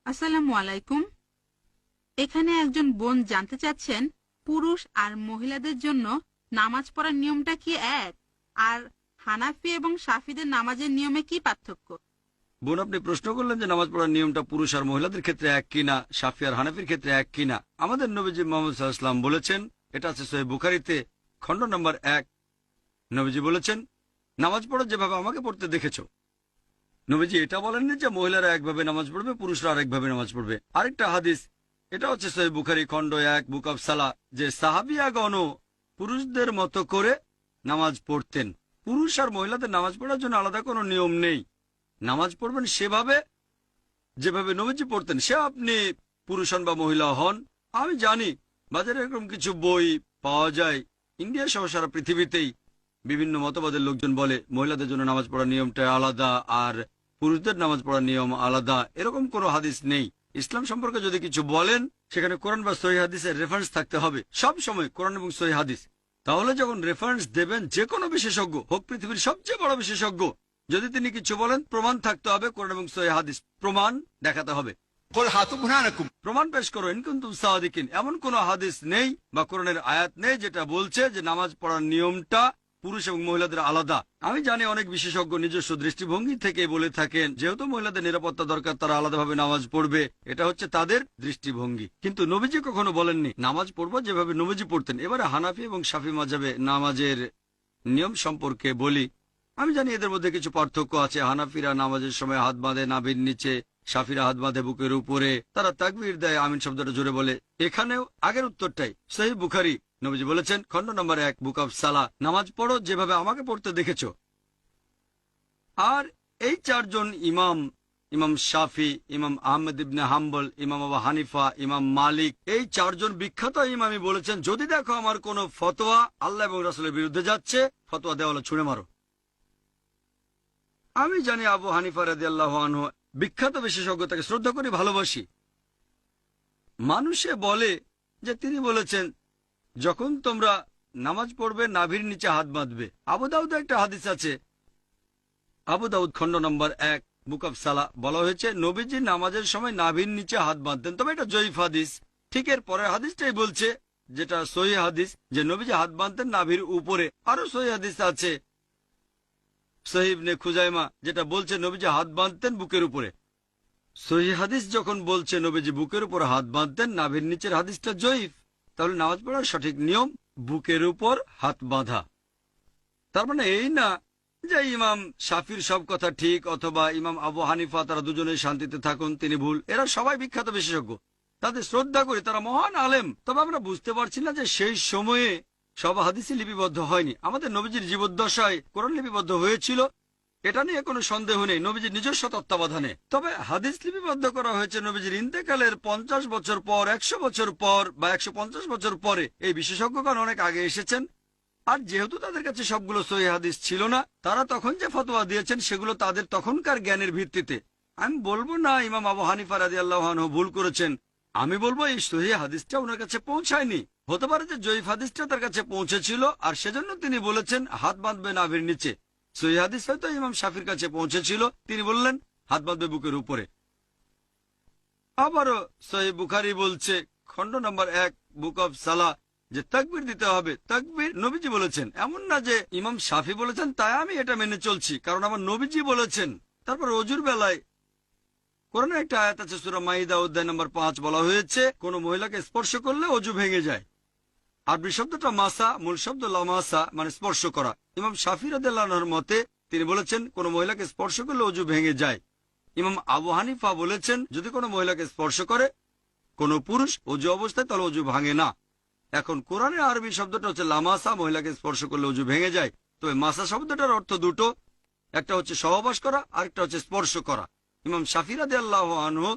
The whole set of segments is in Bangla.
আসসালামু আলাইকুম। এখানে একজন বোন জানতে চাচ্ছেন পুরুষ আর মহিলাদের জন্য নামাজ পড়ার নিয়মটা কি এক, আর হানাফি এবং শাফিদের নামাজের নিয়মে কি পার্থক্য? বোন, আপনি প্রশ্ন করলেন যে নামাজ পড়ার নিয়মটা পুরুষ আর মহিলাদের ক্ষেত্রে এক কিনা, শাফি আর হানাফির ক্ষেত্রে এক কিনা। আমাদের নবীজি মোহাম্মদ সাল্লাল্লাহু আলাইহি ওয়াসাল্লাম বলেছেন, এটা আছে সহিহ বুখারীতে, খণ্ড নম্বর 1। নবীজি বলেছেন, নামাজ পড়ো যেভাবে আমাকে পড়তে দেখেছো। নবীজি এটা বলেননি যে মহিলারা একভাবে নামাজ পড়বে, পুরুষরা আরেকভাবে নামাজ পড়বে। আরেকটা হাদিস, এটা হচ্ছে সহিহ বুখারী খণ্ড 1 বুক অব সালাহ, যে সাহাবিয়াগণও পুরুষদের মতো করে নামাজ পড়তেন। পুরুষ আর মহিলাদের নামাজ পড়ার জন্য আলাদা কোনো নিয়ম নেই। নামাজ পড়বেন সেভাবে যেভাবে নবীজি পড়তেন, সে আপনি পুরুষ হন বা মহিলা হন। আমি জানি বাজারে এরকম কিছু বই পাওয়া যায়, ইন্ডিয়া সহ সারা পৃথিবীতেই বিভিন্ন মতবাদের লোকজন বলে মহিলাদের জন্য নামাজ পড়ার নিয়মটা আলাদা আর পুরুষদের নামাজ পড়ার নিয়ম আলাদা। এরকম কোনো হাদিস নেই। ইসলাম সম্পর্কে যদি কিছু বলেন, সেখানে কোরআন বা সহিহ হাদিসের রেফারেন্স থাকতে হবে। সব সময় কোরআন এবং সহিহ হাদিস। তাহলে যখন রেফারেন্স দেবেন যে কোনো বিশেষজ্ঞ হোক, পৃথিবীর সবচেয়ে বড় বিশেষজ্ঞ, যদি তিনি কিছু বলেন, প্রমাণ থাকতে হবে। কোরআন এবং সহিহ হাদিস প্রমাণ দেখাতে হবে। প্রমাণ পেশ করো ইন কুনতুম সাদিকিন। এমন কোন হাদিস নেই বা কোরআনের আয়াত নেই যেটা বলছে যে নামাজ পড়ার নিয়মটা পুরুষ এবং মহিলাদের আলাদা। আমি জানি অনেক বিশেষজ্ঞ নিজস্ব দৃষ্টিভঙ্গি থেকে বলে থাকেন যেহেতু মহিলাদের নিরাপত্তা দরকার, তারা আলাদাভাবে নামাজ পড়বে। এটা হচ্ছে তাদের দৃষ্টিভঙ্গি, কিন্তু নবীজি কখনো বলেননি নামাজ পড়বো যেভাবে নবীজি পড়তেন। এবারে হানাফি এবং শাফি মাযহাবে নামাজের নিয়ম সম্পর্কে বলি। আমি জানি এদের মধ্যে কিছু পার্থক্য আছে। হানাফিরা নামাজের সময় হাত বাঁধে নাভির নিচে, শাফিরা হাত বাঁধে বুকের উপরে, তারা তাকবীর দেয়, আমিন শব্দটা জোরে বলে। এখানেও আগের উত্তরটাই। সহিহ বুখারী, নবীজি বলেছেন খণ্ড নম্বর 1 বুক অব সালাহ, নামাজ পড়ো যেভাবে আমাকে পড়তে দেখেছো। আর এই চারজন ইমাম, ইমাম শাফি, ইমাম আহমদ ইবনে হাম্বল, ইমাম আবু হানিফা, ইমাম মালিক, এই চারজন বিখ্যাত ইমামই বলেছেন যদি দেখো আমার কোনো ফতোয়া আল্লাহ এবং রাসূলের বিরুদ্ধে যাচ্ছে, ফতোয়া দেওয়ালে ছুঁড়ে মারো। আমি জানি আবু হানিফা রাদিয়াল্লাহু আনহু বিখ্যাত বিশেষজ্ঞ, তাকে শ্রদ্ধা করি, ভালোবাসি। মানুষে বলে যে তিনি বলেছেন যখন তোমরা নামাজ পড়বে নাভির নিচে হাত বাঁধবে। আবু দাউদে একটা হাদিস আছে, আবু দাউদ খণ্ড নম্বর 1 বুক অব সালাহ, বলা হয়েছে নবীজি নামাজের সময় নাভির নিচে হাত বাঁধতেন। তবে এটা জয়ীফ হাদিস। ঠিক এর পরের হাদিসটাই বলছে, যেটা সহিহ হাদিস, যে নবীজি হাত বাঁধতেন নাভির উপরে। আরো সহিহ হাদিস আছে সহিহ ইবনে খুজাইমা, যেটা বলছে নবীজি হাত বাঁধতেন বুকের উপরে। সহিহ হাদিস যখন বলছে নবীজি বুকের উপর হাত বাঁধতেন, নাভির নিচের হাদিসটা জয়ীফ। তাহলে নামাজ পড়ার সঠিক নিয়ম বুকের উপর হাত বাঁধা। তার মানে এই না যে ইমাম শাফির সব কথা ঠিক অথবা ইমাম আবু হানিফা তারা দুজনেই শান্তিতে থাকুন, তিনি ভুল। এরা সবাই বিখ্যাত বিশেষজ্ঞ, তাদের শ্রদ্ধা করি, তারা মহান আলেম। তবে আমরা বুঝতে পারছি না যে সেই সময়ে সব হাদিসই লিপিবদ্ধ হয়নি। আমাদের নবীজির জীবদ্দশায় কোরআন লিপিবদ্ধ হয়েছিল, এটা নিয়ে কোনো সন্দেহ নেই, নবীজির নিজস্ব তত্ত্বাবধানে। তবে হাদিস লিপিবদ্ধ করা হয়েছে নবীজির ইন্তেকালের 50 বছর পর, 100 বছর পর বা 150 বছর পরে। এই বিশেষজ্ঞগণ অনেক আগে এসেছেন। আর যেহেতু তাদের কাছে সবগুলো সহিহ হাদিস ছিল না, তারা তখন যে ফতোয়া দিয়েছেন সেগুলো তাদের তখনকার জ্ঞানের ভিত্তিতে। আমি বলবো না ইমাম আবু হানিফা রাদিয়াল্লাহু আনহু ভুল করেছেন, আমি বলবো এই সহিহ হাদিসটা ওনার কাছে পৌঁছায়নি। হতে পারে যে জয়ীফ হাদিসটা তার কাছে পৌঁছেছিল আর সেজন্য তিনি বলেছেন হাত বাঁধবে নাভির নিচে। সহিহ হাদিস হয়তো ইমাম শাফির কাছে পৌঁছেছিল, তিনি বললেন হাত বাঁধবে বুকের উপরে। আবারও সহিহ বুখারী বলছে খণ্ড নম্বর 1 বুক অব সালাহ যে তাকবীর দিতে হবে। তাকবীর নবীজি বলেছেন, এমন না যে ইমাম শাফি বলেছেন তাই আমি এটা মেনে চলছি, কারণ আমার নবীজি বলেছেন। তারপর অজুর বেলায় কোরআনে একটা আয়াত আছে সূরা মাইদা অধ্যায় নম্বর 5, বলা হয়েছে কোন মহিলাকে স্পর্শ করলে অজু ভেঙে যায়। আরবি শব্দটা মাসা, মূল শব্দ লামাসা, মানে স্পর্শ করা। ইমাম শাফি রাদিয়াল্লাহু আনহুর মতে তিনি বলেছেন কোন মহিলাকে স্পর্শ করলে অজু ভেঙে যায়। ইমাম আবু হানিফা বলেছেন যদি কোনো মহিলাকে স্পর্শ করে কোনো পুরুষ অজু অবস্থায়, তাহলে অজু ভাঙে না। এখন কোরআনের আরবি শব্দটা হচ্ছে লামাসা, মহিলাকে স্পর্শ করলে অজু ভেঙে যায়। তবে মাসা শব্দটার অর্থ দুটো, একটা হচ্ছে সহবাস করা, আরেকটা হচ্ছে স্পর্শ করা। ইমাম শাফি রাদিয়াল্লাহু আনহু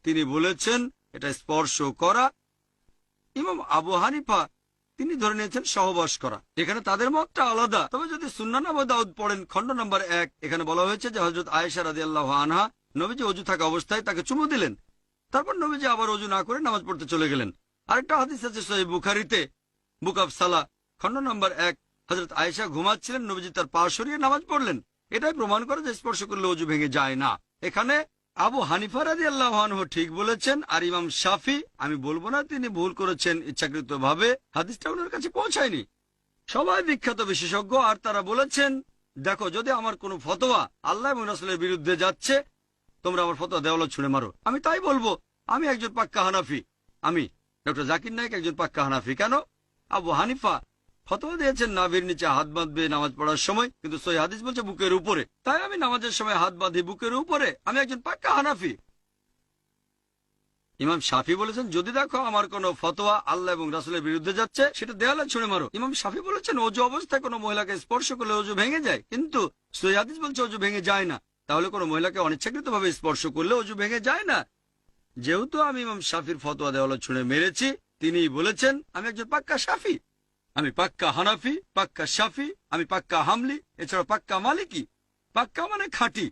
তিনি বলেছেন এটা স্পর্শ করা। ইমাম আবু হানিফা তিনি ধরে নিয়েছেন সহবাস করা। এখানে তাদের মতটা আলাদা। তবে যদি সুন্নান আবু দাউদ পড়েন খণ্ড নম্বর 1, এখানে বলা হয়েছে যে হযরত আয়েশা রাদিয়াল্লাহু আনহা নবীজি অজু থাকা অবস্থায় তাকে চুমু দিলেন, তারপর নবীজি আবার অজু না করে নামাজ পড়তে চলে গেলেন। আরেকটা হাদিস আছে সহিহ বুখারীতে বুক অব সালাহ খণ্ড নম্বর 1, হযরত আয়েশা ঘুমাচ্ছিলেন, নবীজি তার পা সরিয়ে নামাজ পড়লেন। এটাই প্রমাণ করে যে স্পর্শ করলে অজু ভেঙে যায় না। এখানে আবু হানিফা রাদিয়াল্লাহু আনহু ঠিক বলেছেন, আর ইমাম শাফি, আমি বলবো না তিনি ভুল করেছেন ইচ্ছাকৃতভাবে, হাদিসটা ওনার কাছে পৌঁছায়নি। সবাই বিখ্যাত বিশেষজ্ঞ, আর তারা বলেছেন দেখো যদি আমার কোনো ফতোয়া আল্লাহ এবং রাসূলের বিরুদ্ধে যাচ্ছে, তোমরা আমার ফতোয়া দেওয়ালে ছুঁড়ে মারো। আমি তাই বলবো, আমি একজন পাক্কা হানাফি। আমি ডক্টর জাকির নায়েক একজন পাক্কা হানাফি। কেন? আবু হানিফা ফতোয়া দিয়েছেন নাভির নিচে হাত বাঁধবে নামাজ পড়ার সময়, কিন্তু সহিহ হাদিস বলছে বুকের উপরে। তাই আমি নামাজের সময় হাত বাঁধি বুকের উপরে, আমি একজন পাক্কা হানাফি। ইমাম শাফি বলেছেন যদি দেখো আমার কোনো ফতোয়া আল্লাহ এবং রাসূলের বিরুদ্ধে যাচ্ছে, সেটা দেওয়ালে ছুঁড়ে মারো। ইমাম শাফি বলেছেন অজু অবস্থায় কোনো মহিলাকে স্পর্শ করলে অজু ভেঙে যায়, কিন্তু সহিহ হাদিস বলছে অজু ভেঙে যায় না। তাহলে কোনো মহিলাকে অনিচ্ছাকৃতভাবে স্পর্শ করলে অজু ভেঙে যায় না। যেহেতু আমি ইমাম শাফির ফতোয়া দেওয়ালে ছুঁড়ে মেরেছি, তিনিই বলেছেন আমি একজন পাক্কা শাফি। আমি পাক্কা হানাফি, পাক্কা শাফি, আমি পাক্কা হামলি, এছাড়া পাক্কা মালিকি। পাক্কা মানে খাঁটি।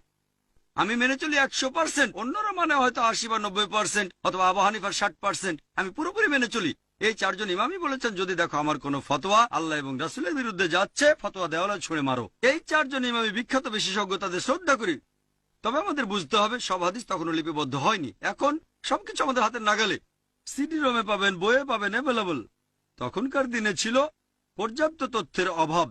আমি মেনে চলি 100%, অন্যরা মানে হয়তো 80 বা 90%, অথবা আবু হানিফার 60%। আমি পুরোপুরি মেনে চলি। এই চারজন ইমামই বলেছেন যদি দেখো আমার কোনো ফতোয়া আল্লাহ এবং রাসূলের বিরুদ্ধে যাচ্ছে, ফতোয়া দেওয়ালে ছুঁড়ে মারো। এই চারজন ইমামই বিখ্যাত বিশেষজ্ঞ, তাদের শ্রদ্ধা করি। তবে আমাদের বুঝতে হবে সব হাদিস তখনও লিপিবদ্ধ হয়নি। এখন সবকিছু আমাদের হাতের নাগালে, সিডি রোমে পাবেন, বইয়ে পাবেন, অ্যাভেলেবল। তখনকার দিনে ছিল পর্যাপ্ত তথ্যের অভাব।